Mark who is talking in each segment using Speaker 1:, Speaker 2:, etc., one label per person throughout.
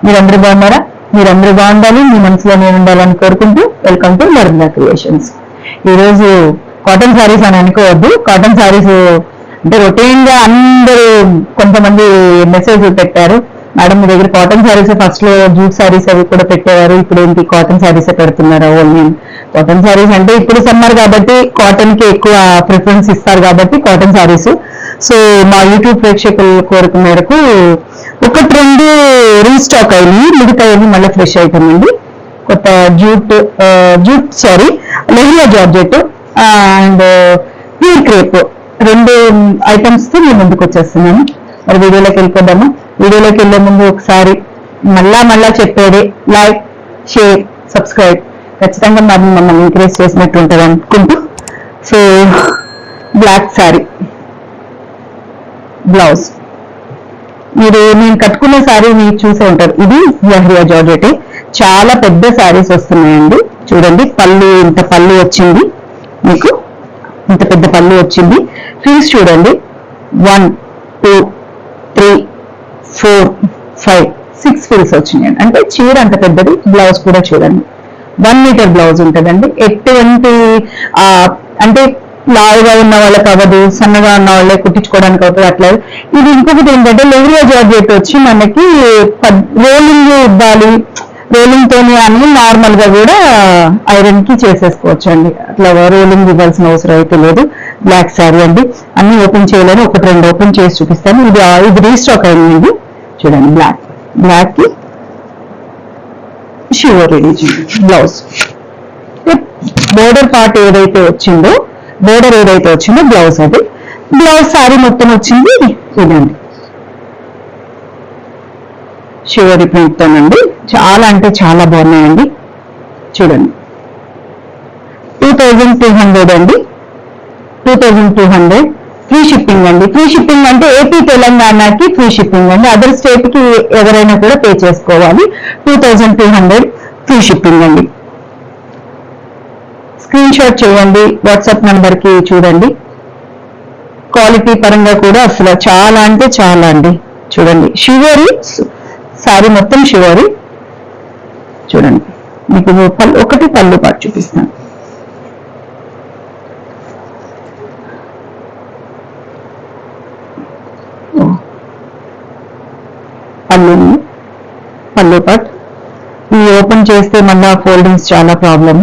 Speaker 1: మీరందరూ బాగున్నారా? మీరందరూ బాగుండాలి, మీ మనసులో నేను ఉండాలని కోరుకుంటూ వెల్కమ్ టు నర్మదా క్రియేషన్స్. ఈరోజు కాటన్ శారీస్ అని అనుకోవద్దు. కాటన్ శారీస్ అంటే రొటీన్ గా అందరూ కొంతమంది మెసేజ్ పెట్టారు, మేడం మీ దగ్గర కాటన్ శారీస్ ఫస్ట్ లో జూట్ శారీస్ అవి కూడా పెట్టేవారు, ఇప్పుడు ఏంటి కాటన్ శారీస్ పెడుతున్నారా? ఓన్లీ కాటన్ శారీస్ అంటే ఇప్పుడు సమ్మర్ కాబట్టి కాటన్ కి ఎక్కువ ప్రిఫరెన్స్ ఇస్తారు కాబట్టి కాటన్ శారీస్. సో మా యూట్యూబ్ ప్రేక్షకుల కోరిక మేరకు ఒకటి రెండు రీస్టాక్ అయినాయి, మిగతా మళ్ళీ ఫ్రెష్ అవుతామండి. కొత్త jute sari leheriya georgette and pure crepe రెండు ఐటమ్స్ తో మేము ముందుకు వచ్చేస్తున్నాను. మరి వీడియోలోకి వెళ్ళిపోదాము. వీడియోలోకి వెళ్ళే ముందు ఒకసారి మళ్ళా చెప్పేది లైక్, షేర్, సబ్స్క్రైబ్ ఖచ్చితంగా మమ్మల్ని ఎంకరేజ్ చేసినట్టు ఉంటుంది అనుకుంటూ. సో బ్లాక్ శారీ బ్లౌజ్, మీరు నేను కట్టుకున్న శారీ మీరు చూసే ఉంటారు. ఇది లెహరియా జార్జెట్, చాలా పెద్ద శారీస్ వస్తున్నాయండి. చూడండి పళ్ళు, ఇంత పళ్ళు వచ్చింది మీకు, ఇంత పెద్ద పళ్ళు వచ్చింది. ఫీల్స్ చూడండి 1 2 3 4 5 6 ఫీల్స్ వచ్చినాయి. అంటే చీర అంత పెద్దది. బ్లౌజ్ కూడా చూడండి 1 మీటర్ బ్లౌజ్ ఉంటుందండి. ఎటువంటి అంటే లావుగా ఉన్న వాళ్ళకి అవ్వదు, సన్నగా ఉన్న వాళ్ళే కుట్టించుకోవడానికి అవుతుంది అట్లా. ఇది ఇంకొకటి ఏంటంటే లెహరియా జార్జెట్ వచ్చి మనకి రోలింగ్ ఇవ్వాలి, రోలింగ్ తోని అన్ని నార్మల్ గా కూడా ఐరన్ కి చేసేసుకోవచ్చు అండి. అట్లా రోలింగ్ ఇవ్వాల్సిన అవసరం అయితే లేదు. బ్లాక్ శారీ అండి, అన్ని ఓపెన్ చేయలేని ఒకటి రెండు ఓపెన్ చేసి చూపిస్తాను. ఇది రీస్టాక్ అయింది. చూడండి బ్లాక్ కి షివర్ బ్లౌజ్, బోర్డర్ పార్ట్ ఏదైతే వచ్చిందో బ్లౌజ్ అది. బ్లౌజ్ శారీ మొత్తం వచ్చింది ఇదండి, షివరి ప్రింట్ తోనండి. చాలా అంటే చాలా బాగున్నాయండి. చూడండి 2200 అండి, 2200 ఫ్రీ షిప్పింగ్ అండి. ఫ్రీ షిప్పింగ్ అంటే ఏపీ తెలంగాణకి ఫ్రీ షిప్పింగ్ అండి, అదర్ స్టేట్ కి ఎవరైనా కూడా పే చేసుకోవాలి. 2200 ఫ్రీ షిప్పింగ్ అండి. స్క్రీన్ షాట్ చేయండి, వాట్సాప్ నంబర్ కి చూడండి. క్వాలిటీ పరంగా కూడా అసలు చాలా అంటే చాలా అండి. చూడండి షివరి శారీ మొత్తం షివరి. చూడండి మీకు ఒకటి పళ్ళు పాటు చూపిస్తాను. పళ్ళు పాట్ ఈ ఓపెన్ చేస్తే మళ్ళా ఫోల్డింగ్స్ చాలా problem.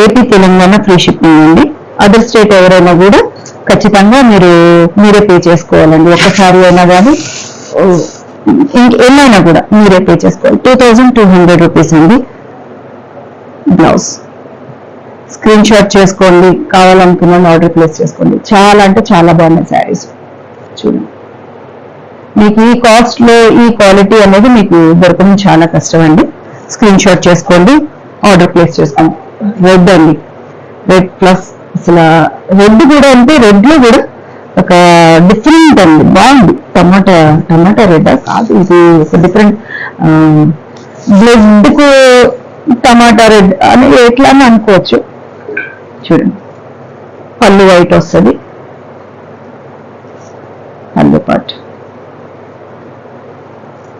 Speaker 1: AP Telangana free shipping అండి. అదర్ స్టేట్ ఎవరైనా కూడా ఖచ్చితంగా మీరే పే చేసుకోవాలండి. ఒక్కసారి అయినా కానీ ఎన్నైనా కూడా మీరే పే చేసుకోవాలి. 2200 రూపీస్ అండి బ్లౌజ్. స్క్రీన్ షాట్ చేసుకోండి, కావాలనుకున్న ఆర్డర్ ప్లేస్ చేసుకోండి. చాలా అంటే చాలా బాగున్నాయి శారీస్. చూడండి మీకు ఈ కాస్ట్ లో ఈ క్వాలిటీ అనేది మీకు దొరకడం చాలా కష్టం అండి. స్క్రీన్ షాట్ చేసుకోండి, ఆర్డర్ ప్లేస్ చేసుకోండి. రెడ్ అండి, రెడ్ ప్లస్ అసలు రెడ్ కూడా అంటే రెడ్ లో కూడా ఒక డిఫరెంట్ అండి, బాగుంది. టమాటా రెడ్ కాదు, ఇది ఒక డిఫరెంట్ బ్లడ్ కు టమాటా రెడ్ అని ఎట్లా అని అనుకోవచ్చు. చూడండి పళ్ళు వైట్ వస్తుంది, పళ్ళు పార్ట్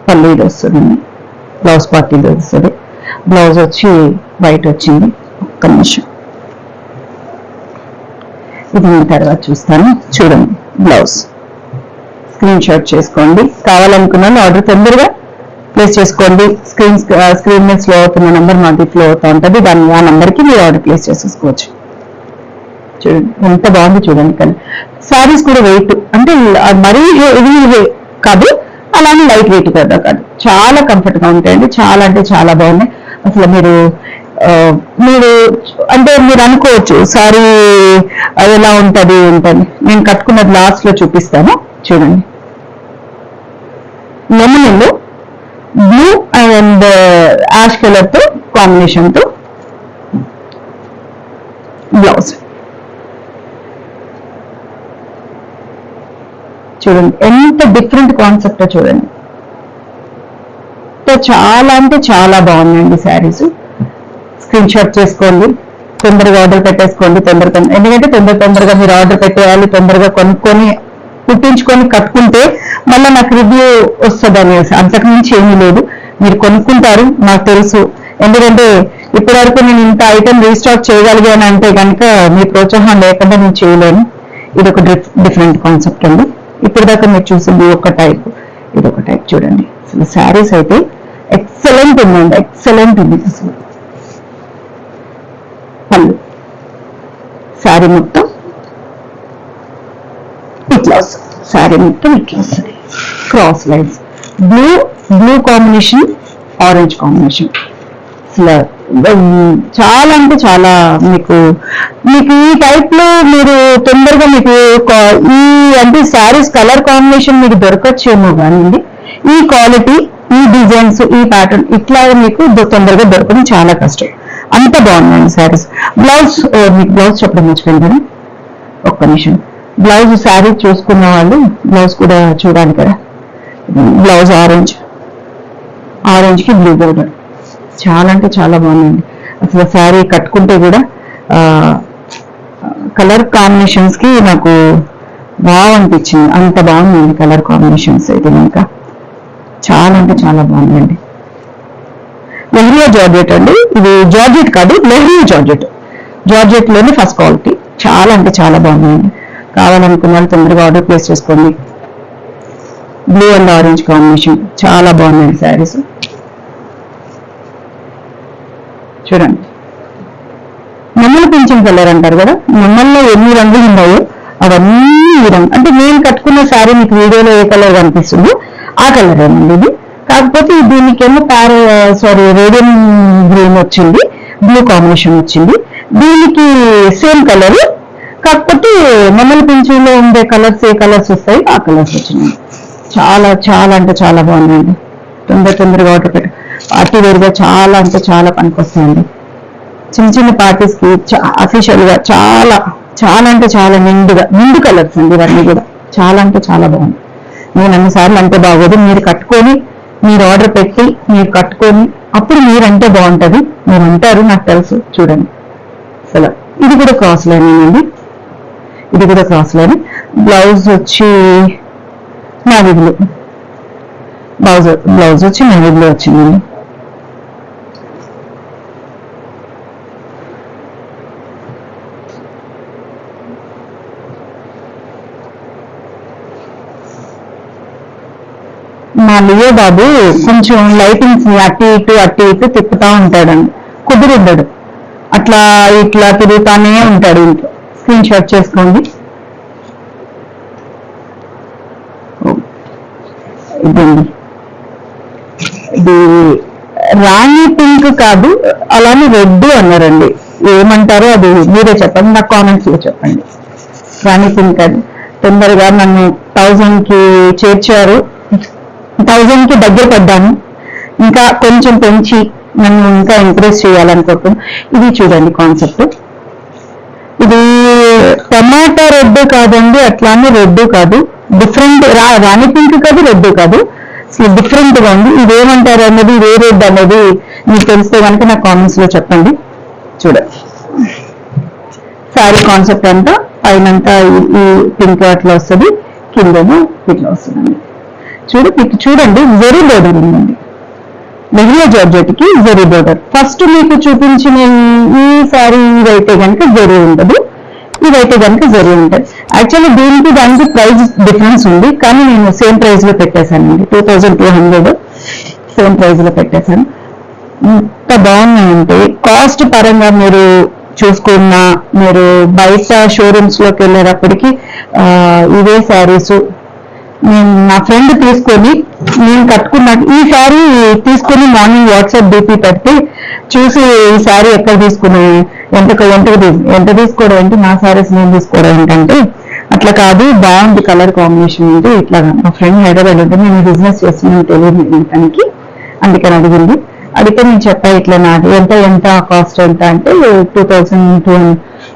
Speaker 1: పళ్ళు ఇది వస్తుంది, బ్లౌజ్ పార్ట్ ఇది వస్తుంది. బ్లౌజ్ వచ్చి వైట్ వచ్చింది. ఒక్క నిమిషం ఇది నేను తర్వాత చూస్తాను. చూడండి బ్లౌజ్. స్క్రీన్ షాట్ చేసుకోండి, కావాలనుకున్న ఆర్డర్ తొందరగా ప్లేస్ చేసుకోండి. స్క్రీన్ మీద స్లో అవుతున్న నెంబర్ మాది ఫ్లో అవుతూ ఉంటుంది, ఆ నెంబర్కి మీరు ఆర్డర్ ప్లేస్ చేసేసుకోవచ్చు. చూడండి ఎంత బాగుంది. చూడండి కానీ శారీస్ కూడా వెయిట్ అంటే మరీ హెవీ కాదు, అలానే లైట్ వెయిట్ కదా కాదు, చాలా కంఫర్ట్ గా ఉంటాయండి. చాలా అంటే చాలా బాగున్నాయి. అసలు మీరు అంటే మీరు అనుకోవచ్చు సారీ ఎలా ఉంటది ఏంటని. నేను కట్టుకున్నది లాస్ట్ లో చూపిస్తాను. చూడండి lemon blue and ash colour తో కాంబినేషన్ తో బ్లౌజ్. చూడండి ఎంత డిఫరెంట్ కాన్సెప్ట్ చూడండి. చాలా అంటే చాలా బాగున్నాయండి శారీస్. స్క్రీన్ షాట్ చేసుకోండి, తొందరగా ఆర్డర్ పెట్టేసుకోండి. ఎందుకంటే తొందరగా మీరు ఆర్డర్ పెట్టేయాలి, తొందరగా కొనుక్కొని కుట్టించుకొని కట్టుకుంటే మళ్ళీ నాకు రివ్యూ వస్తుంది అనేసి, అంతకుమించి ఏమీ లేదు. మీరు కొనుక్కుంటారు నాకు తెలుసు. ఎందుకంటే ఇప్పటి వరకు నేను ఇంత ఐటమ్ రీస్టాక్ చేయగలిగాను అంటే కనుక మీ ప్రోత్సాహం లేకుండా నేను చేయలేను. ఇది ఒక డిఫరెంట్ కాన్సెప్ట్ అండి. ఇప్పుడు దాకా మీరు చూసింది ఒక టైప్, ఇది ఒక టైప్. చూడండి అసలు శారీస్ అయితే ఎక్సలెంట్ ఉందండి, ఎక్సలెంట్ ఉంది అసలు. పళ్ళు శారీ మొత్తం ఇట్లా వస్తుంది, శారీ మొత్తం ఇట్లా వస్తుంది. Cross lines, blue combination, orange combination. అసలు చాలా అంటే చాలా మీకు ఈ టైప్ లో మీరు తొందరగా మీకు ఈ అంటే శారీస్ కలర్ కాంబినేషన్ మీకు దొరకచ్చేమో కానీ ఈ క్వాలిటీ, ఈ డిజైన్స్, ఈ ప్యాటర్న్ ఇట్లా మీకు తొందరగా దొరకడం చాలా కష్టం. అంత బాగున్నాయండి శారీస్. బ్లౌజ్ మీకు బ్లౌజ్ చెప్పడం మర్చిపోయింది కదా, ఒక్క నిమిషం. బ్లౌజ్ శారీ చూసుకున్న వాళ్ళు బ్లౌజ్ కూడా చూడాలి కదా. బ్లౌజ్ ఆరెంజ్ కి బ్లూ బోర్డర్, చాలా అంటే చాలా బాగుందండి. అసలు శారీ కట్టుకుంటే కూడా కలర్ కాంబినేషన్స్ కి నాకు బాగా అనిపించింది, అంత బాగుందండి కలర్ కాంబినేషన్స్ అయితే. ఇంకా చాలా అంటే చాలా బాగుందండి. లెహరియా జార్జెట్ అండి, ఇది జార్జెట్ కాదు, లెహరియా జార్జెట్ లోని ఫస్ట్ క్వాలిటీ. చాలా అంటే చాలా బాగుందండి. కావాలనుకున్న వాళ్ళు తొందరగా ఆర్డర్ ప్లేస్ చేసుకోండి. బ్లూ అండ్ ఆరెంజ్ కాంబినేషన్ చాలా బాగున్నాయి శారీస్. చూడండి, నెమ్మల పింఛన్ కలర్ అంటారు కదా, నెమ్మల్లో ఎన్ని రంగులు ఉన్నాయో అవన్నీ ఈ రంగు. అంటే నేను కట్టుకున్న శారీ మీకు వీడియోలో ఏ కలర్ కనిపిస్తుందో ఆ కలర్ ఏమండి ఇది. కాకపోతే దీనికేమో రేడియం గ్రీన్ వచ్చింది, బ్లూ కాంబినేషన్ వచ్చింది. దీనికి సేమ్ కలర్, కాకపోతే నెమ్మల పింఛన్లో ఉండే కలర్స్ ఏ కలర్స్ వస్తాయి ఆ కలర్స్ వచ్చినాయి. చాలా చాలా అంటే చాలా బాగుందండి. తొందరగా ఆర్డర్ పెట్టు. పార్టీ వేరుగా చాలా అంటే చాలా పనికొస్తాయండి. చిన్న పార్టీస్ కి అఫీషియల్ గా చాలా అంటే చాలా నిండు కలర్స్ అండి. ఇవన్నీ కూడా చాలా అంటే చాలా బాగుంది. నేను అన్నిసార్లు అంటే బాగోదు, మీరు కట్టుకొని మీరు ఆర్డర్ పెట్టి మీరు కట్టుకొని అప్పుడు మీరంటే బాగుంటది. మీరు అంటారు నాకు తెలుసు. చూడండి అసలు ఇది కూడా క్రాస్ లైన్ అండి, ఇది కూడా క్రాస్ లైన్. బ్లౌజ్ వచ్చి నావీ బ్లూ, బ్లౌజ్ వచ్చి నావీ బ్లూ వచ్చిందండి. మా లియో బాబు కొంచెం లైటింగ్స్ ని అటు ఇటు తిప్పుతా ఉంటాడండి, కుదురుండడు. అట్లా ఇట్లా తిరుగుతానే ఉంటాడు. ఇంట్లో స్క్రీన్ షాట్ చేసుకోండి. ఇదండి, ఇది రాణి పింక్ కాదు, అలానే రెడ్ అన్నారండి. ఏమంటారో అది మీరే చెప్పండి, నాకు కామెంట్స్ లో చెప్పండి. రాణి పింక్ అది. తొందరగా నన్ను 1000 కి చేర్చారు, 1000 కి దగ్గర పడ్డాను. ఇంకా కొంచెం పెంచి నన్ను ఇంకా ఎంకరేజ్ చేయాలనుకుంటున్నాను. ఇది చూడండి కాన్సెప్ట్. ఇది టమాటా రెడ్ కాదండి, అట్లానే రెడ్ కాదు, డిఫరెంట్. రాణి పింక్ కాదు, రెడ్ కాదు, అసలు డిఫరెంట్ గా ఉంది. ఇదేమంటారు అన్నది, ఏ రెడ్ అనేది మీకు తెలిస్తే కనుక నాకు కామెంట్స్ లో చెప్పండి. చూడండి శారీ కాన్సెప్ట్ అంతా పైనంతా ఈ పింక్ అట్లా వస్తుంది, కిందేమో ఇట్లా వస్తుందండి. చూడండి జరీ బోర్డర్ ఉందండి. లెహరియా జార్జెట్ కి జరీ బోర్డర్. ఫస్ట్ మీకు చూపించిన ఈ శారీ ఇదైతే కనుక జరీ ఉండదు, ఇదైతే కనుక జరీ ఉంటుంది. యాక్చువల్లీ దానికి ప్రైస్ డిఫరెన్స్ ఉంది, కానీ నేను సేమ్ ప్రైస్ లో పెట్టేశానండి. 2200 సేమ్ ప్రైస్ లో పెట్టేశాను. ఇంత బాగున్నాయంటే కాస్ట్ పరంగా మీరు చూసుకున్నా, మీరు బయట షోరూమ్స్ లోకి వెళ్ళేటప్పటికి ఇవే శారీస్ నేను నా ఫ్రెండ్ తీసుకొని నేను కట్టుకున్నాను. ఈ శారీ తీసుకొని మార్నింగ్ వాట్సాప్ డిపి పెడితే చూసి ఈ శారీ ఎక్కడ తీసుకున్నాయి, ఎంత తీసుకోవడం ఏంటి, నా శారీస్ నేను తీసుకోవడం ఏంటంటే అట్లా కాదు, బాగుంది కలర్ కాంబినేషన్ ఉంది. ఇట్లా మా ఫ్రెండ్ హైదరాబాద్ ఉంటే నేను బిజినెస్ చేస్తున్నాను తెలియదు తనకి, అందుకని అడిగింది. అడిగితే నేను చెప్పా ఇట్లా నాది ఎంత కాస్ట్ ఎంత అంటే 2200,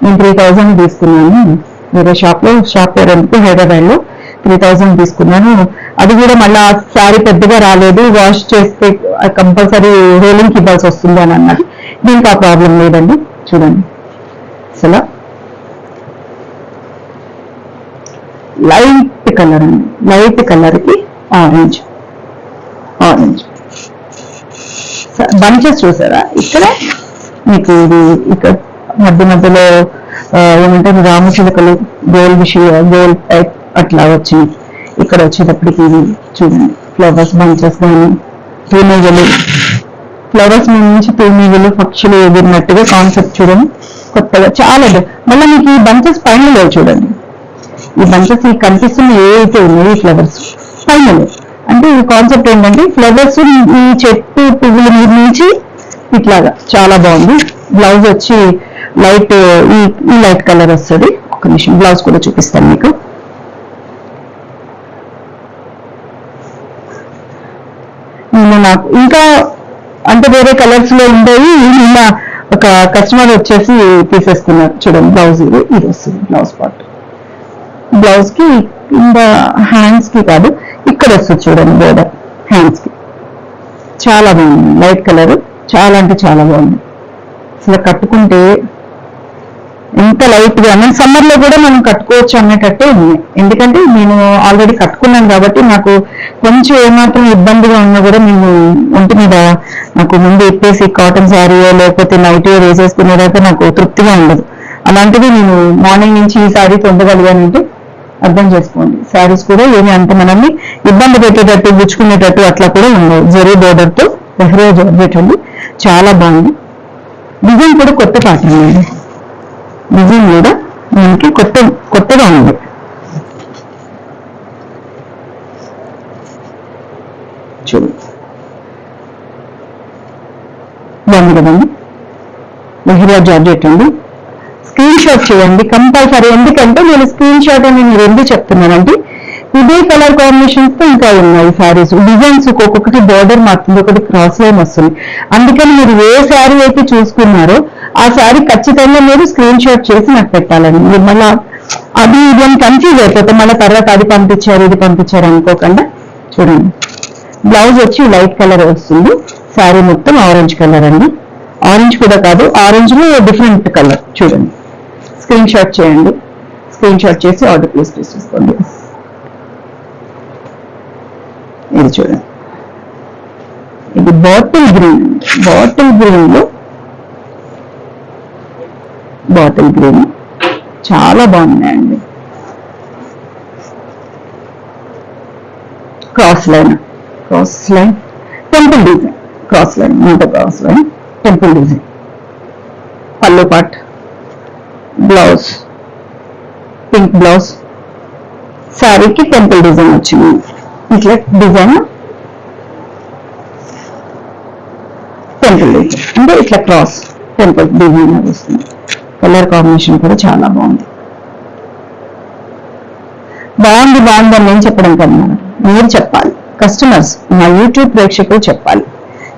Speaker 1: నేను 3000 తీసుకున్నాను. వేరే షాప్ పేరు ఎందుకు హైదరాబాద్ లో 3000 తీసుకున్నాను. అది కూడా మళ్ళీ ఆ శారీ పెద్దగా రాలేదు, వాష్ చేస్తే కంపల్సరీ రోలింగ్ ఇవ్వాల్సి వస్తుంది అని అన్నది. దీనికి ఆ ప్రాబ్లం లేదండి. చూడండి అసలు లైట్ కలర్ అండి, లైట్ కలర్ కి ఆరెంజ్ బంచెస్ చూసారా ఇక్కడ మీకు ఇది ఇక్కడ మధ్య మధ్యలో ఏమంటారు రామచిలుకలు గోల్డ్ టైప్ అట్లా వచ్చింది. ఇక్కడ వచ్చేటప్పటికి ఇది చూడండి ఫ్లవర్స్ బంచెస్ కానీ తూనీగలు, ఫ్లవర్స్ నుంచి తూనీగలు పక్షులు ఎగిరినట్టుగా కాన్సెప్ట్ చూడండి కొత్తగా చాలా. మళ్ళీ మీకు ఈ బంచెస్ పైన చూడండి, ఈ బంచెస్ ఈ కనిపిస్తున్న ఏవైతే ఉన్నాయి ఈ ఫ్లవర్స్ పైన అంటే ఈ కాన్సెప్ట్ ఏంటంటే ఫ్లవర్స్ ఈ చెట్టు పువ్వుల మీద నుంచి ఇట్లాగా చాలా బాగుంది. బ్లౌజ్ వచ్చి లైట్ ఈ లైట్ కలర్ వస్తుంది. ఒక నిమిషం బ్లౌజ్ కూడా చూపిస్తాను మీకు. నాకు ఇంకా అంటే వేరే కలర్స్ లో ఉండేవి నిన్న ఒక కస్టమర్ వచ్చేసి తీసేసుకున్నారు. చూడండి బ్లౌజ్ ఇది వస్తుంది బ్లౌజ్ పార్ట్. బ్లౌజ్ కి కింద హ్యాండ్స్ కి కాదు ఇక్కడ వస్తుంది చూడండి బోర్డర్ హ్యాండ్స్ కి. చాలా బాగుంది లైట్ కలర్, చాలా అంటే చాలా బాగుంది. అసలు కట్టుకుంటే ఎంత లైట్ గా సమ్మర్ లో కూడా మనం కట్టుకోవచ్చు అన్నట్టే ఉంది. ఎందుకంటే నేను ఆల్రెడీ కట్టుకున్నాను కాబట్టి నాకు కొంచెం ఏమాత్రం ఇబ్బందిగా ఉన్నా కూడా నేను ఒంటి మీద నాకు ముందు ఇప్పేసి కాటన్ శారీయో లేకపోతే నైట్ వేసేసుకునేదాకా నాకు తృప్తిగా ఉండదు. అలాంటిది నేను మార్నింగ్ నుంచి ఈ శారీ పొందగలిగానంటే అర్థం చేసుకోండి. శారీస్ కూడా ఏమి అంత మనల్ని ఇబ్బంది పెట్టేటట్టు గుచ్చుకునేటట్టు అట్లా కూడా ఉండవు. జరీ బోర్డర్ తో లెహరియా జార్జెట్ ఉంది, చాలా బాగుంది. డిజైన్ కూడా కొత్త ప్యాటర్న్ అండి, డిజైన్ కూడా మనకి కొత్తగా ఉంది. చూడు బాగుంది కదండి, లెహరియా జార్జెట్ అండి. స్క్రీన్ షాట్ చేయండి కంపల్సరీ. ఎందుకంటే నేను స్క్రీన్ షాట్ అని మీరు ఎందుకు చెప్తున్నానంటే ఇదే కలర్ కాంబినేషన్స్ తో ఇంకా ఉన్నాయి శారీస్. డిజైన్స్ ఒక్కొక్కటి బోర్డర్ మారుతుంది, ఒకటి క్రాస్ లైన్ వస్తుంది. అందుకని మీరు ఏ శారీ అయితే చూసుకున్నారో ఆ శారీ ఖచ్చితంగా మీరు స్క్రీన్ షాట్ చేసి నాకు పెట్టాలండి. మీరు మళ్ళీ అది ఇది అని కన్ఫ్యూజ్ అయిపోతే మళ్ళీ తర్వాత అది పంపించారు ఇది పంపించారు అనుకోకుండా. చూడండి బ్లౌజ్ వచ్చి లైట్ కలర్ వస్తుంది, శారీ మొత్తం ఆరెంజ్ కలర్ అండి. ఆరెంజ్ కూడా కాదు, ఆరెంజ్ లో డిఫరెంట్ కలర్. చూడండి స్క్రీన్ షాట్ చేయండి, స్క్రీన్ షాట్ చేసి ఆర్డర్ ప్లేస్ చేసుకోండి. ఇది చూడండి, ఇది బాటిల్ గ్రీన్, బాటిల్ గ్రీన్ చాలా బాగున్నాయండి. Cross line temple design, cross line temple design. పళ్ళు పాట్, బ్లౌజ్ పింక్ బ్లౌజ్, శారీకి టెంపుల్ డిజైన్ వచ్చింది. ఇట్లా డిజైన్ టెంపుల్ డిజైన్ అంటే ఇట్లా క్రాస్ టెంపుల్ డిజైన్ వస్తుంది. కలర్ కాంబినేషన్ కూడా చాలా బాగుంది. అని నేను చెప్పడం కన్నా మీరు చెప్పాలి, కస్టమర్స్ నా యూట్యూబ్ ప్రేక్షకులు చెప్పాలి.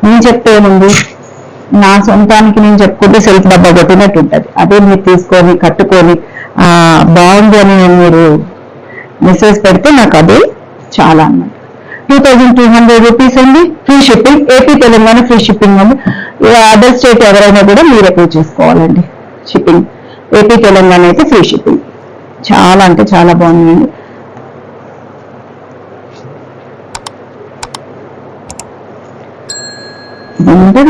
Speaker 1: నేను చెప్తే ఏముంది, నా సొంతానికి నేను చెప్పుకుంటే సెల్ఫ్ డబ్బా కొట్టినట్టు ఉంటుంది. అదే మీరు తీసుకొని కట్టుకొని బాగుంది అని మీరు మెసేజ్ పెడితే నాకు అదే చాలా అన్నమాట. 2200 రూపీస్ అండి, free shipping. AP Telangana free shipping అండి. అదర్ స్టేట్ ఎవరైనా కూడా మీరే పే చేసుకోవాలండి షిప్పింగ్. ఏపీ తెలంగాణ అయితే ఫ్రీ షిప్పింగ్. చాలా అంటే చాలా బాగుందండి. ఇదేంటంటే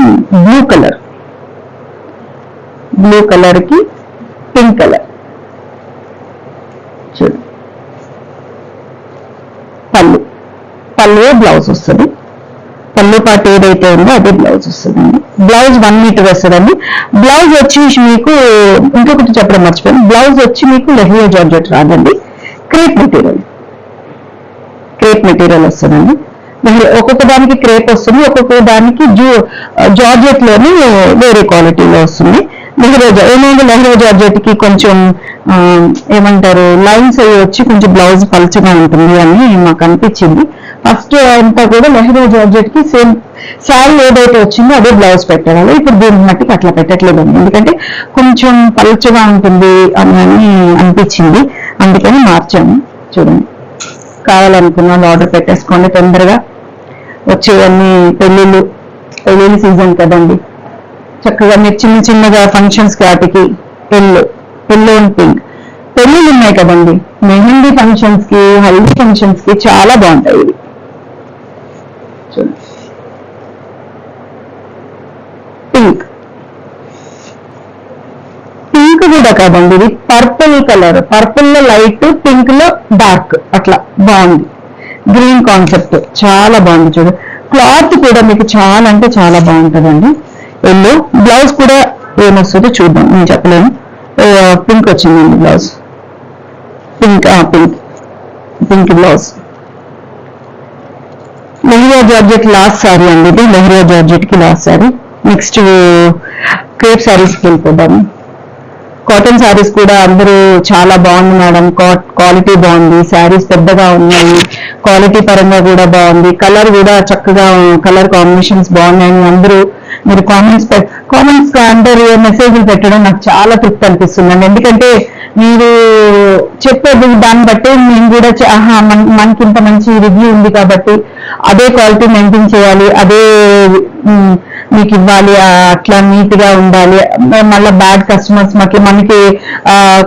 Speaker 1: బ్లూ కలర్ కి పింక్ కలర్. చూడు పళ్ళు బ్లౌజ్ వస్తుంది. పళ్ళు పాటు ఏదైతే ఉందో అదే బ్లౌజ్ వస్తుందండి. బ్లౌజ్ 1 మీటర్ వస్తుందండి. బ్లౌజ్ వచ్చి మీకు ఇంకొకటి చెప్పడం మర్చిపోయాను, బ్లౌజ్ వచ్చి మీకు లెహరియా జార్జెట్ రాదండి, క్రేప్ మెటీరియల్ వస్తుందండి. ఒక్కొక్క దానికి క్రేప్ వస్తుంది, ఒక్కొక్క దానికి జార్జెట్ లోని వేరే క్వాలిటీలో వస్తుంది. లెహరియా జార్జెట్ కి కొంచెం ఏమంటారు లైన్స్ అవి వచ్చి కొంచెం బ్లౌజ్ పల్చగా ఉంటుంది అని మాకు అనిపించింది. ఫస్ట్ అంతా కూడా లెహరియా జార్జెట్ కి సేమ్ శారీ ఏదైతే వచ్చిందో అదే బ్లౌజ్ పెట్టాలి. ఇప్పుడు దీని మట్టికి అట్లా పెట్టట్లేదండి, ఎందుకంటే కొంచెం పల్చగా ఉంటుంది అని అనిపించింది, అందుకని మార్చాము. చూడండి కావాలనుకున్న వాళ్ళు ఆర్డర్ పెట్టేసుకోండి. తొందరగా వచ్చేవన్నీ పెళ్ళిళ్ళు సీజన్ కదండి, చక్కగా మీరు చిన్నగా ఫంక్షన్స్ వాటికి ఎల్లో, ఎల్లో అండ్ పింక్. పెళ్ళిళ్ళు ఉన్నాయి కదండి, మెహందీ ఫంక్షన్స్ కి, హల్దీ ఫంక్షన్స్ కి చాలా బాగుంటాయి ఇవి. చూడండి, పింక్. పింక్ కూడా కాదండి, ఇది పర్పుల్ కలర్, పర్పుల్ లో లైట్, పింక్ లో డార్క్, అట్లా బాగుంది. గ్రీన్ కాన్సెప్ట్ చాలా బాగుంది. చూడు, క్లాత్ కూడా మీకు చాలా అంటే చాలా బాగుంటుందండి. ఎల్లో బ్లౌజ్ కూడా ఏమొస్తుందో చూద్దాం, నేను చెప్పలేను. పింక్ వచ్చిందండి blouse, pink pink pink blouse. Leheriya georgette last sari అండి ఇది, లెహరియా జార్జెట్ కి లాస్ట్ శారీ. నెక్స్ట్ క్రేప్ శారీస్కి వెళ్ళిపోదాము. కాటన్ శారీస్ కూడా అందరూ చాలా బాగుంది మేడం, క్వాలిటీ బాగుంది, శారీస్ పెద్దగా ఉన్నాయి, క్వాలిటీ పరంగా కూడా బాగుంది, కలర్ కూడా చక్కగా, కలర్ కాంబినేషన్స్ బాగున్నాయని అందరూ మీరు కామెంట్స్ అంటే మెసేజ్లు పెట్టడం నాకు చాలా తృప్తి అనిపిస్తుందండి. ఎందుకంటే మీరు చెప్పేది దాన్ని బట్టి మేము కూడా మనకి ఇంత మంచి రివ్యూ ఉంది కాబట్టి అదే క్వాలిటీ మెయింటైన్ చేయాలి, అదే మీకు ఇవ్వాలి, అట్లా నీట్ గా ఉండాలి. మళ్ళీ బ్యాడ్ కస్టమర్స్ మనకి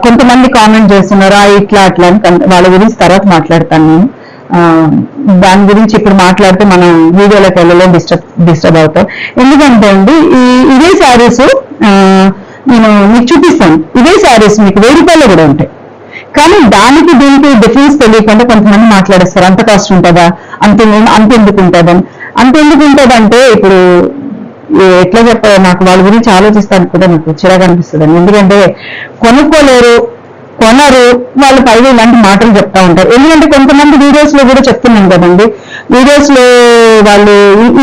Speaker 1: కొంతమంది కామెంట్ చేస్తున్నారు ఇట్లా అట్లా అని, వాళ్ళ గురించి తర్వాత మాట్లాడతాను నేను. దాని గురించి ఇప్పుడు మాట్లాడితే మనం వీడియోలోకి వెళ్ళలో డిస్టర్బ్ అవుతాం. ఎందుకంటే అండి ఇవే శారీస్ నేను మీకు చూపిస్తాను, ఇవే శారీస్ మీకు 1000 రూపాయలు కూడా ఉంటాయి. కానీ దానికి దీనికి డిఫరెన్స్ తెలియకుండా కొంతమంది మాట్లాడేస్తారు, అంత కాస్ట్ ఉంటుందా, అంతెందుకు ఉంటుందని. అంతెందుకు ఉంటుందంటే ఇప్పుడు ఎట్లా చెప్పాలి, నాకు వాళ్ళ గురించి ఆలోచిస్తాను కూడా నాకు చిరాగా అనిపిస్తుంది. ఎందుకంటే కొనుక్కోలేరు, కొనరు, వాళ్ళు పైగా ఇలాంటి మాటలు చెప్తా ఉంటారు. ఎందుకంటే కొంతమంది వీడియోస్ లో కూడా చెప్తున్నాం కదండి, వీడియోస్ లో వాళ్ళు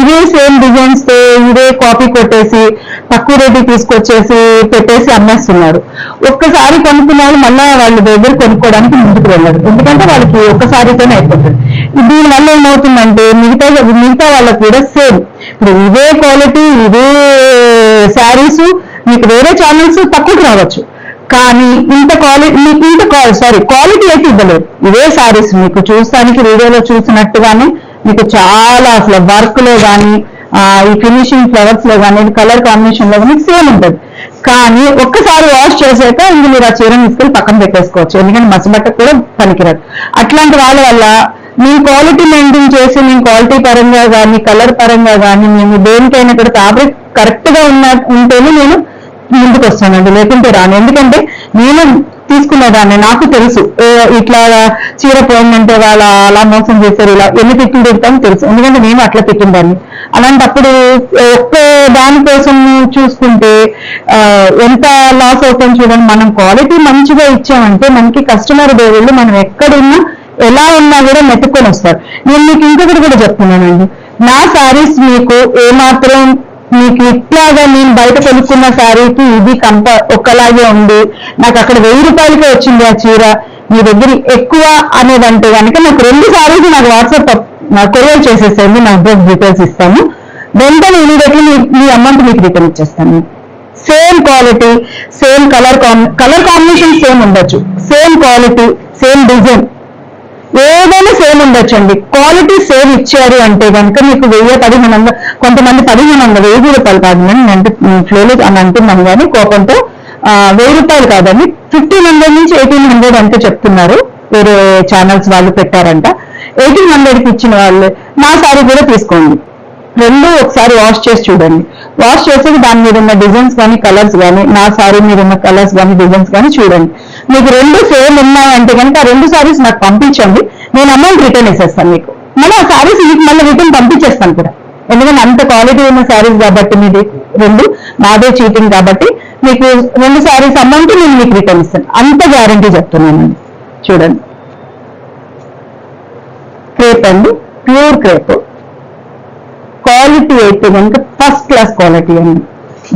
Speaker 1: ఇవే సేమ్ డిజైన్స్ తో ఇవే కాపీ కొట్టేసి తక్కువ రేటు తీసుకొచ్చేసి పెట్టేసి అమ్మేస్తున్నారు. ఒక్కసారి కొనుక్కున్న వాళ్ళు మళ్ళా వాళ్ళ దగ్గర కొనుక్కోవడానికి ముందుకు వెళ్ళరు, ఎందుకంటే వాళ్ళకి ఒక్కసారితోనే అయిపోతుంది. దీనివల్ల ఏమవుతుందంటే మిగతా వాళ్ళకి కూడా సేమ్, ఇప్పుడు ఇవే క్వాలిటీ ఇవే శారీస్ మీకు వేరే ఛానల్స్ తక్కువకి రావచ్చు, కానీ ఇంత క్వాలిటీ అయితే ఇవ్వలేదు. ఇవే శారీస్ మీకు చూస్తానికి వీడియోలో చూసినట్టుగానే మీకు చాలా అసలు వర్క్ లో కానీ ఈ ఫినిషింగ్ ఫ్లవర్స్ లో కానీ కలర్ కాంబినేషన్ లో కానీ సేమ్ ఉంటుంది. కానీ ఒక్కసారి వాష్ చేసాక ఇంక మీరు ఆ చీరను తీసుకెళ్ళి పక్కన పెట్టేసుకోవచ్చు, ఎందుకంటే మసబట్టకు కూడా పనికిరాదు. అట్లాంటి వాళ్ళ వల్ల మేము క్వాలిటీ మెయింటైన్ చేసి మేము క్వాలిటీ పరంగా కానీ కలర్ పరంగా కానీ మేము దేనికైనా కూడా ఫ్యాబ్రిక్ కరెక్ట్ గా ఉంటేనే నేను ముందుకు వస్తానండి, లేకుంటే రాను. ఎందుకంటే నేను తీసుకునేదాన్ని, నాకు తెలుసు ఇట్లా చీర పోయిందంటే వాళ్ళు అలా మోసం చేశారు, ఇలా ఎన్ని తిట్లు తిడతామో తెలుసు, ఎందుకంటే నేను అట్లా తిట్టిందాన్ని. అలాంటప్పుడు ఒక్క దానికోసం చూసుకుంటే ఎంత లాస్ అవుతాం చూడండి. మనం క్వాలిటీ మంచిగా ఇచ్చామంటే మనకి కస్టమర్ దేవుళ్ళు మనం ఎక్కడున్నా ఎలా ఉన్నా కూడా మెతుక్కొని వస్తారు. నేను మీకు ఇంకొకటి కూడా చెప్తున్నానండి, నా శారీస్ మీకు ఏమాత్రం మీకు ఇట్లాగా నేను బయట కొనుక్కున్న శారీకి ఇది ఒక్కలాగే ఉంది, నాకు అక్కడ 1000 రూపాయలకే వచ్చింది ఆ చీర, మీ దగ్గర ఎక్కువ అనేదంటే కనుక నాకు 2 శారీస్ నాకు వాట్సాప్ కొరియర్ చేసేసేయండి, నా అడ్రస్ డీటెయిల్స్ ఇస్తాను, వెంటనే ఇమీడియట్లీ మీ అమౌంట్ మీకు రిటర్న్ ఇచ్చేస్తాను. Same quality, same colour combination same ఉండొచ్చు, సేమ్ క్వాలిటీ, సేమ్ డిజైన్, ఏదైనా సేమ్ ఉండొచ్చండి. క్వాలిటీ సేమ్ ఇచ్చారు అంటే కనుక మీకు 1000-1500, కొంతమంది 1500, 1000 రూపాయలు కాదు అంటే ఫ్లోలో అని అంటున్నాను, కానీ కోపంతో 1000 రూపాయలు కాదండి, 1500 నుంచి 1800 అంటే చెప్తున్నారు. వేరే ఛానల్స్ వాళ్ళు పెట్టారంట. 1800కి ఇచ్చిన వాళ్ళు నా సారీ కూడా తీసుకోండి, రెండు ఒకసారి వాష్ చేసి చూడండి. వాష్ చేసి దాని మీద ఉన్న డిజైన్స్ కానీ కలర్స్ కానీ, నా సారీ మీద ఉన్న కలర్స్ కానీ డిజైన్స్ కానీ చూడండి. మీకు 2 సేమ్ ఉన్నాయంటే కనుక ఆ 2 సారీస్ నాకు పంపించండి, నేను అమౌంట్ రిటర్న్ ఇచ్చేస్తాను మీకు. మళ్ళీ ఆ సారీస్ మీకు మళ్ళీ రిటర్న్ పంపించేస్తాను కూడా, ఎందుకంటే అంత క్వాలిటీ ఉన్న సారీస్ కాబట్టి మీది 2 నాదే చీటింగ్ కాబట్టి మీకు 2 సారీస్ అమౌంట్ నేను మీకు రిటర్న్ ఇస్తాను, అంత గ్యారంటీ చెప్తున్నానండి. చూడండి, క్రేప్ అండి, ప్యూర్ క్రేప్, క్వాలిటీ అయితే కనుక ఫస్ట్ క్లాస్ క్వాలిటీ అండి.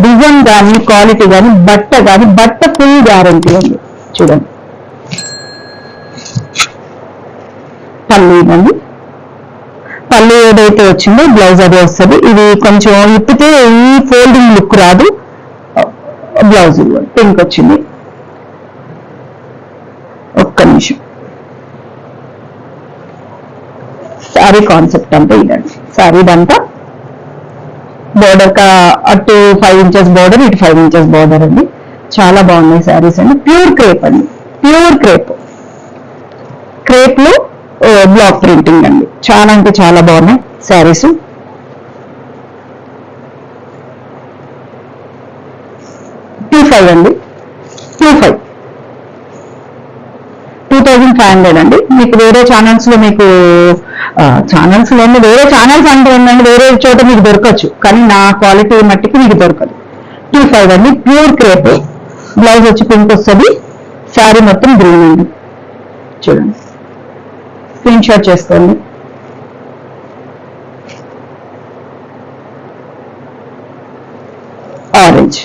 Speaker 1: డిజైన్ కానీ క్వాలిటీ కానీ బట్ట ఫుల్ గ్యారంటీ అండి. చూడండి, పళ్ళు ఇదండి, పళ్ళు ఏదైతే వచ్చిందో బ్లౌజ్ అదే వస్తుంది. ఇది కొంచెం ఇప్పితే ఈ ఫోల్డింగ్ లుక్ రాదు. బ్లౌజ్ పింక్ వచ్చింది. ఒక్క నిమిషం, శారీ కాన్సెప్ట్ అంటే ఇదండి. శారీ అంతా బోర్డర్ అటు 5 ఇంచెస్ బోర్డర్, ఇటు 5 ఇంచెస్ బోర్డర్ అండి. చాలా బాగున్నాయి శారీస్ అండి. ప్యూర్ క్రేప్ అండి, ప్యూర్ క్రేప్, క్రేప్ లో బ్లాక్ ప్రింటింగ్ అండి. చాలా అంటే చాలా బాగున్నాయి శారీస్. 25 అండి, 25, 2500 అండి. మీకు వేరే ఛానల్స్ లో మీకు ఛానల్స్ లో వేరే ఛానల్స్ అంటూ ఉందండి, వేరే చోట మీకు దొరకచ్చు, కానీ నా క్వాలిటీ మట్టికి మీకు దొరకదు. 25 అండి, ప్యూర్ క్రేప్. బ్లౌజ్ వచ్చి పింక్ వస్తుంది, శారీ మొత్తం గ్రీన్ అండి. చూడండి, స్క్రీన్ షాట్ చేసుకోండి. ఆరెంజ్,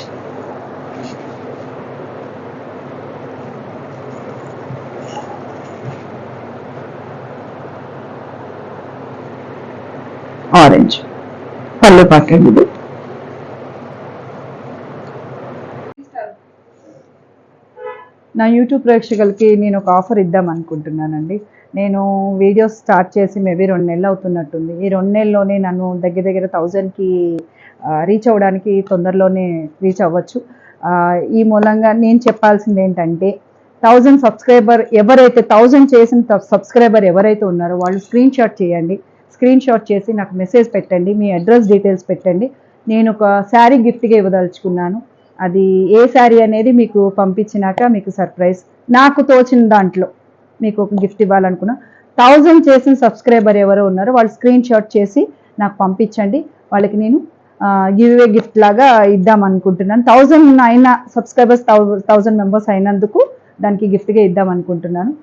Speaker 1: ఆరెంజ్ పళ్ళు ప్యాకెట్ ఇది.
Speaker 2: నా యూట్యూబ్ ప్రేక్షకులకి నేను ఒక ఆఫర్ ఇద్దాం అనుకుంటున్నానండి. నేను వీడియోస్ స్టార్ట్ చేసి మేబీ 2 నెలలు అవుతున్నట్టుంది. ఈ 2 నెలల్లోనే నన్ను దగ్గర దగ్గర 1000కి రీచ్ అవ్వడానికి తొందరలోనే రీచ్ అవ్వచ్చు. ఈ మూలంగా నేను చెప్పాల్సింది ఏంటంటే, 1000 సబ్స్క్రైబర్ ఎవరైతే 1000 చేసిన సబ్స్క్రైబర్ ఎవరైతే ఉన్నారో వాళ్ళు స్క్రీన్ షాట్ చేయండి. స్క్రీన్ షాట్ చేసి నాకు మెసేజ్ పెట్టండి, మీ అడ్రస్ డీటెయిల్స్ పెట్టండి. నేను ఒక శారీ గిఫ్ట్గా ఇవ్వదలుచుకున్నాను. అది ఏ శారీ అనేది మీకు పంపించినాక మీకు సర్ప్రైజ్. నాకు తోచిన దాంట్లో మీకు ఒక గిఫ్ట్ ఇవ్వాలనుకున్నా. 1000 చేసిన సబ్స్క్రైబర్ ఎవరో ఉన్నారో వాళ్ళు స్క్రీన్ షాట్ చేసి నాకు పంపించండి. వాళ్ళకి నేను గివ్ అవే గిఫ్ట్ లాగా ఇద్దాం అనుకుంటున్నాను. 1000 అయిన సబ్స్క్రైబర్స్ 1000 మెంబర్స్ అయినందుకు దానికి గిఫ్ట్గా ఇద్దాం అనుకుంటున్నాను.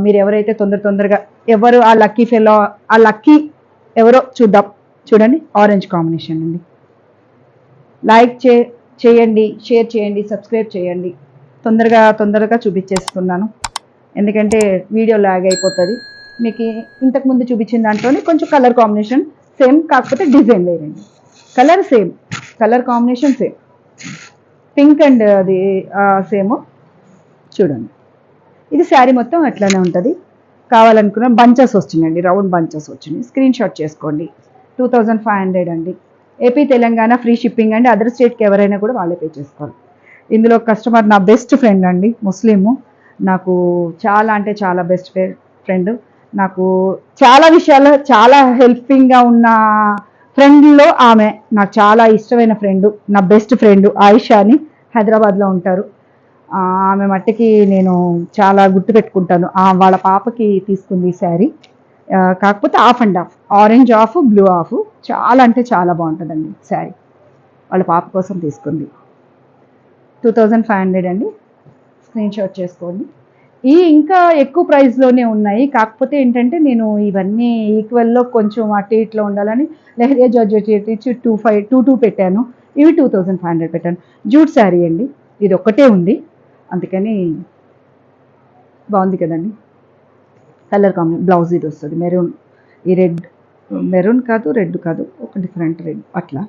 Speaker 2: మీరు ఎవరైతే తొందరగా ఎవరు ఆ లక్కీ ఫెలో, ఆ లక్కీ ఎవరో చూద్దాం. చూడండి, ఆరెంజ్ కాంబినేషన్ అండి. లైక్ చేయండి, షేర్ చేయండి, సబ్స్క్రైబ్ చేయండి. తొందరగా చూపించేస్తున్నాను, ఎందుకంటే వీడియో లాగ్ అయిపోతుంది. మీకు ఇంతకుముందు చూపించిన దాంట్లోనే కొంచెం కలర్ కాంబినేషన్ సేమ్, కాకపోతే డిజైన్ వేరండి. Colour same, colour combination same, pink and అది సేమ్. చూడండి, ఇది శారీ మొత్తం అట్లానే ఉంటుంది. కావాలనుకున్న బంచెస్ వచ్చినాయండి, రౌండ్ బంచెస్ వచ్చినాయి. స్క్రీన్ షాట్ చేసుకోండి. 2500 అండి. ఏపీ తెలంగాణ ఫ్రీ షిప్పింగ్ అండి. అదర్ స్టేట్కి ఎవరైనా కూడా వాళ్ళే పే చేసుకోవాలి. ఇందులో కస్టమర్ నా బెస్ట్ ఫ్రెండ్ అండి, ముస్లిము. నాకు చాలా అంటే చాలా బెస్ట్ ఫ్రెండ్. నాకు చాలా విషయాల్లో చాలా హెల్పింగ్గా ఉన్న ఫ్రెండ్లో ఆమె నాకు చాలా ఇష్టమైన ఫ్రెండ్, నా బెస్ట్ ఫ్రెండ్ ఆయిషా అని హైదరాబాద్లో ఉంటారు. ఆమె మట్టికి నేను చాలా గుర్తుపెట్టుకుంటాను. వాళ్ళ పాపకి తీసుకుంది ఈ శారీ, కాకపోతే of and of, orange of, blue of. చాలా అంటే చాలా బాగుంటుందండి శారీ. వాళ్ళ పాప కోసం తీసుకుంది. 2500 అండి. స్క్రీన్ షాట్ చేసుకోండి. ఈ ఇంకా ఎక్కువ ప్రైస్లోనే ఉన్నాయి, కాకపోతే ఏంటంటే నేను ఇవన్నీ ఈక్వల్లో కొంచెం అటు ఇట్లో ఉండాలని లెహరియా జార్జెట్ ఇచ్చి 22 పెట్టాను. ఇవి 2500 పెట్టాను. జూట్ శారీ అండి, ఇది ఒక్కటే ఉంది, అందుకని బాగుంది కదండి. కలర్ కాంబినేషన్ బ్లౌజ్ ఇది వస్తుంది మెరూన్, ఈ రెడ్, మెరూన్ కాదు రెడ్ కాదు, ఒక డిఫరెంట్ రెడ్ అట్లా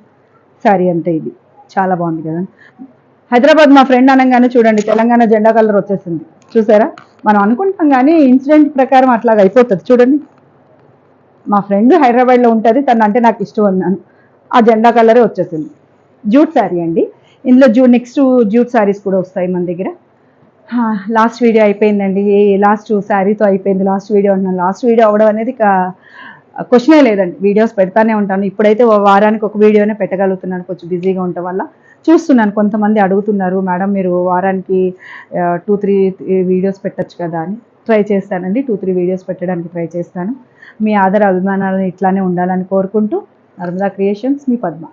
Speaker 2: శారీ అంతే. ఇది చాలా బాగుంది కదండి. హైదరాబాద్ మా ఫ్రెండ్ అనగానే చూడండి తెలంగాణ జెండా కలర్ వచ్చేసింది, చూసారా? మనం అనుకుంటాం కానీ ఇన్సిడెంట్ ప్రకారం అట్లాగ అయిపోతుంది. చూడండి, మా ఫ్రెండ్ హైదరాబాద్లో ఉంటుంది, తను అంటే నాకు ఇష్టం అన్నాను, ఆ జెండా కలరే వచ్చేసింది. జూట్ శారీ అండి. ఇందులో నెక్స్ట్ జూట్ శారీస్ కూడా వస్తాయి మన దగ్గర. లాస్ట్ వీడియో అయిపోయిందండి, లాస్ట్ శారీతో అయిపోయింది. లాస్ట్ వీడియో అంటున్నాను, లాస్ట్ వీడియో అవ్వడం అనేది క్వశ్చనే లేదండి. వీడియోస్ పెడతానే ఉంటాను. ఇప్పుడైతే వారానికి ఒక వీడియోనే పెట్టగలుగుతున్నాను, కొంచెం బిజీగా ఉండటం వల్ల. చూస్తున్నాను, కొంతమంది అడుగుతున్నారు, మేడం మీరు వారానికి 2-3 వీడియోస్ పెట్టచ్చు కదా అని. ట్రై చేస్తానండి, 2-3 వీడియోస్ పెట్టడానికి ట్రై చేస్తాను. మీ ఆదర అభిమానాలను ఇట్లానే ఉండాలని కోరుకుంటూ, నర్మదా క్రియేషన్స్, మీ పద్మ.